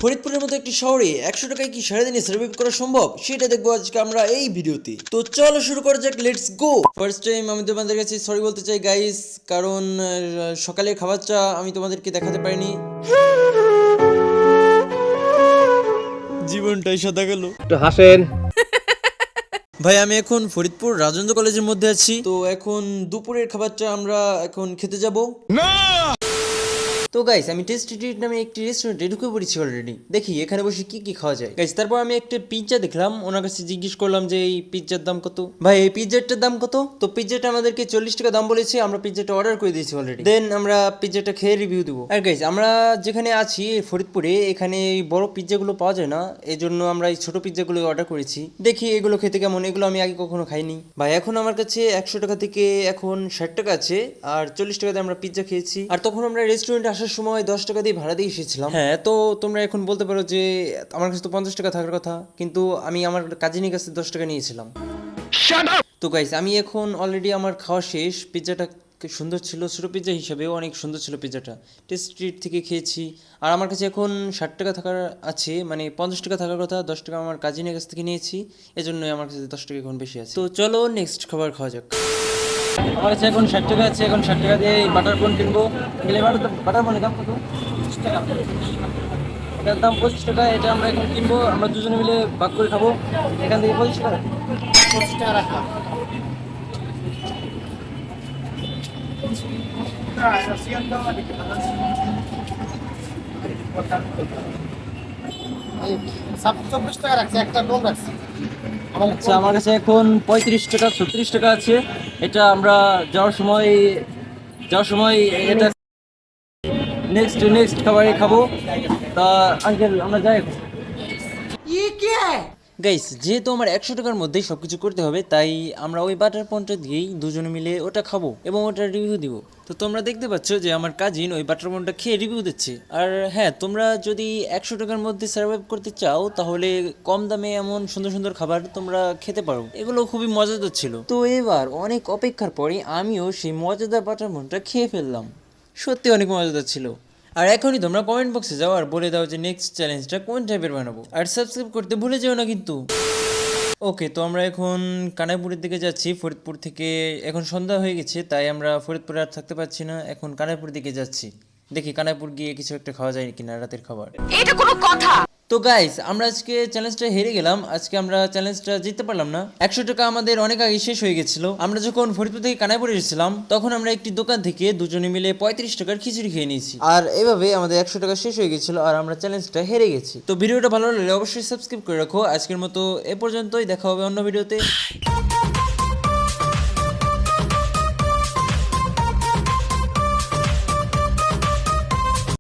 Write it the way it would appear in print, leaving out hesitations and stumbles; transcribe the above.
ফরিদপুরের মতো একটি শহরে 100 টাকায় কি সারাদিনে সার্ভাইভ করা সম্ভব সেটা দেখবো আজকে আমরা এই ভিডিওতে। তো চলো শুরু করা যাক, লেটস গো। ফার্স্ট টাইম আমি তোমাদের কাছে সরি বলতে চাই গাইস, কারণ সকালের খাবারটা আমি তোমাদেরকে দেখাতে পারিনি। জীবনটাই সাদা গেল, একটু হাসেন। ভাই আমি এখন ফরিদপুর রাজেন্দ্র কলেজের মধ্যে আছি। তো এখন দুপুরের খাবারটা আমরা এখন খেতে যাব। তো গাইস আমি টেস্টি ট্রিট নামে একটি রেস্টুরেন্টে ঢুকে পড়েছি অলরেডি। দেখি এখানে বসে কি কি খাওয়া যায়। গাইস তারপর আমি একটা পিৎজা দেখলাম, ওনার কাছে জিজ্ঞেস করলাম যে এই পিৎজার দাম কত। ভাই এই পিৎজাটার দাম কত? তো পিৎজাটা আমাদেরকে 40 টাকা দাম বলেছে, আমরা পিৎজাটা অর্ডার করে দিয়েছি অলরেডি। দেন আমরা পিৎজাটা খেয়ে রিভিউ দেবো। আর গাইস আমরা যেখানে আছি ফরিদপুরে, এখানে এই বড় পিৎজাগুলো পাওয়া যায় না, এই জন্য আমরা এই ছোট পিৎজাগুলো অর্ডার করেছি। দেখি এগুলো খেতে কেমন, এগুলো আমি আগে কখনো খাইনি। ভাই এখন আমার কাছে 100 টাকা থেকে এখন 60 টাকা আছে, আর 40 টাকা দিয়ে আমরা পিৎজা খেয়েছি। আর তখন আমরা রেস্টুরেন্টে আসার সময় 10 টাকা দিয়ে ভাড়া দিয়ে এসেছিলাম। হ্যাঁ, তো তোমরা এখন বলতে পারো যে আমার কাছে তো 50 টাকা থাকার কথা, কিন্তু আমি আমার কাজিনের কাছে 10 টাকা নিয়েছিলাম। তো গাইস আমি এখন অলরেডি আমার খাওয়া শেষ। পিৎজাটা সুন্দর ছিল, ছোটো পিৎজা হিসাবেও অনেক সুন্দর ছিল পিৎজাটা। টেস্ট স্ট্রিট থেকে খেয়েছি। আর আমার কাছে এখন 60 টাকা থাকার আছে, মানে 50 টাকা থাকার কথা, 10 টাকা আমার কাজিনের কাছ থেকে নিয়েছি, এজন্যই আমার কাছে 10 টাকা এখন বেশি আছে। তো চলো নেক্সট খাবার খাওয়া যাক। আমার কাছে এখন 60 টাকা আছে, এখন 60 টাকা দিয়ে বাটার পন কিনবো। বাটার পনের দাম কত? 25 টাকা। এটার দাম 25 টাকা। এটা আমরা এখন কিনবো, আমরা দুজনে মিলে ভাগ করে খাবো। এখান থেকে 25 টাকা, 25 টাকা রাখলাম। আচ্ছা আমার কাছে এখন 35 টাকা 36 টাকা আছে। এটা আমরা যাওয়ার সময় এটা নেক্সট খাবারে খাবো। তা আঙ্কেল আমরা যাই এখন। গাইস যেহেতু আমার 100 টাকার মধ্যেই সবকিছু করতে হবে, তাই আমরা ওই বাটার পনটা দিয়েই দুজনে মিলে ওটা খাবো এবং ওটা রিভিউ দিব। তো তোমরা দেখতে পাচ্ছ যে আমার কাজিন ওই বাটার পনটা খেয়ে রিভিউ দিচ্ছে। আর হ্যাঁ, তোমরা যদি 100 টাকার মধ্যে সার্ভাইভ করতে চাও তাহলে কম দামে এমন সুন্দর সুন্দর খাবার তোমরা খেতে পারো। এগুলো খুবই মজাদার ছিল। তো এবার অনেক অপেক্ষার পরে আমিও সেই মজাদার বাটার পনটা খেয়ে ফেললাম। সত্যি অনেক মজাদার ছিল। আর এখনই তোমরা কমেন্ট বক্সে যাও আর বলে দাও যে নেক্সট চ্যালেঞ্জটা কোন টাইপের বানাবো। আর সাবস্ক্রাইব করতে ভুলে যেও না কিন্তু। ওকে, তো আমরা এখন কানাইপুরের দিকে যাচ্ছি। ফরিদপুর থেকে এখন সন্ধ্যা হয়ে গেছে, তাই আমরা ফরিদপুরে আর থাকতে পারছি না, এখন কানাইপুরের দিকে যাচ্ছি। দেখি কানাইপুর গিয়ে কিছু একটা খাওয়া যায় কিনা রাতের খাবার। এটা কোনো কথা? তো গাইস আমরা আজকে চ্যালেঞ্জটা হেরে গেলাম। আজকে আমরা চ্যালেঞ্জটা জিততে পারলাম না। 100 টাকা আমাদের অনেক আগে শেষ হয়ে গেছিল। আমরা যখন ফরিদপুর থেকে কানাইপুরে এসেছিলাম তখন আমরা একটি দোকান থেকে দুজনে মিলে 35 টাকার খিচুড়ি খেয়ে নিয়েছি। আর এভাবে আমাদের 100 টাকা শেষ হয়ে গেছিল আর আমরা চ্যালেঞ্জটা হেরে গেছি। তো ভিডিওটা ভালো লাগলে অবশ্যই সাবস্ক্রাইব করে রাখো। আজকের মতো এ পর্যন্তই, দেখা হবে অন্য ভিডিওতে।